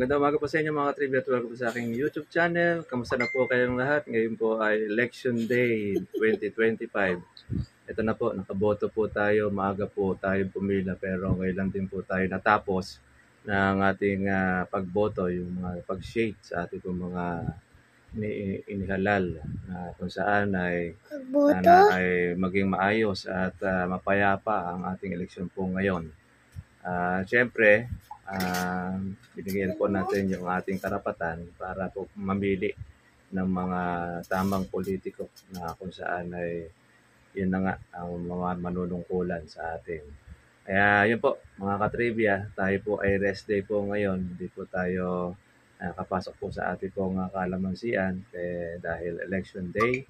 Magandang umaga po sa inyo mga trivia at welcome po sa aking YouTube channel. Kamusta na po kayong lahat? Ngayon po ay Election Day 2025. Ito na po, nakaboto po tayo. Maaga po tayo pumila pero ngayon lang din po tayo natapos ng ating pagboto, yung mga pag-shade sa ating mga inihalal na kung saan ay sana ay maging maayos at mapayapa ang ating eleksyon po ngayon. Siyempre, binigyan po natin yung ating karapatan para po mamili ng mga tamang politiko na kung saan ay yun na nga ang mga manunungkulan sa atin. Kaya yun po mga katrivia, tayo po ay rest day po ngayon. Hindi po tayo nakapasok po sa ating pong kalamansian dahil election day.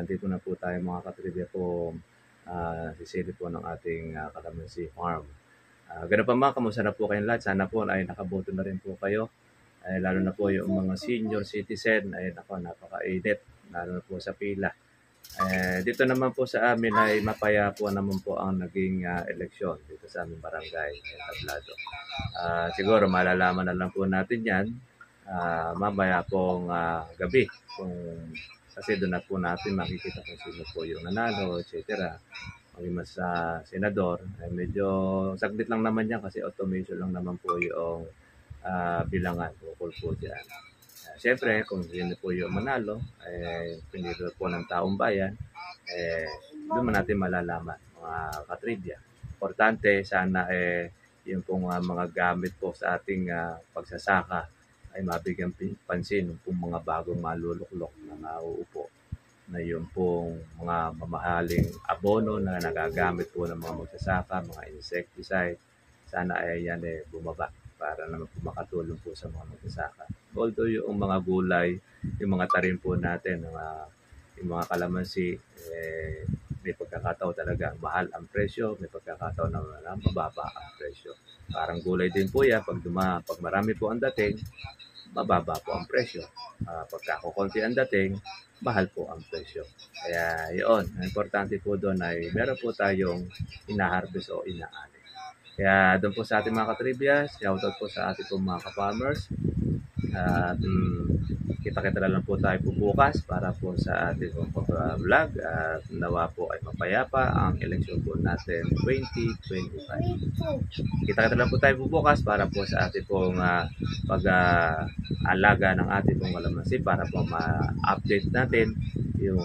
Dito na po tayo mga katrivia po sisili po ng ating kalamansi farm. Ganun pa mga, kamusta na po kayong lahat? Sana po ay nakaboto na rin po kayo. Lalo na po yung mga senior citizen, ay napakainit, lalo na po sa pila. Dito naman po sa amin ay mapaya po naman po ang naging eleksyon dito sa aming barangay, Tablado. Siguro malalaman na lang po natin yan mamaya pong gabi. Kasi doon na po natin makikita kung sino po yung nanalo, etc. Maging sa senador, medyo saglit lang naman yan kasi automation lang naman po yung bilangan ukol po dyan. Siyempre, kung sino po yung manalo, pinili po ng taong bayan, doon man natin malalaman, mga katribya. Importante, sana yung pong mga gamit po sa ating pagsasaka ay mabigyan pansin ng pong mga bagong maluluklok na nauupo na yung pong mga mamahaling abono na nagagamit po ng mga magsasaka, mga insecticide. Sana ay yan bumaba para naman po makatulong po sa mga magsasaka. Although yung mga gulay, yung mga tarim po natin, yung mga kalamansi, may pagkakataon talaga mahal ang presyo, may pagkakataon na mababa ang presyo. Parang gulay din po yan, pag marami po ang dating, mababa po ang presyo. Pagka kukunti ang dating, mahal po ang presyo. Kaya yun, ang importante po doon ay meron po tayong ina-harvest o ina-ani. Kaya doon po sa ating mga katribya, shoutout po sa ating mga ka-farmers. At kita-kita na lang po tayo po bukas para po sa ating vlog at nawa po ay mapayapa ang eleksyon po natin 2025. Kita-kita lang po tayo po bukas para po sa ating pong pag-alaga ng ating pong kalamansi para po ma-update natin yung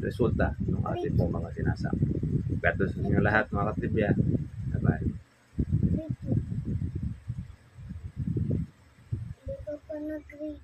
resulta ng ating pong mga sinasaka. God bless niyo lahat mga katribya. Bye-bye. Nag-grade.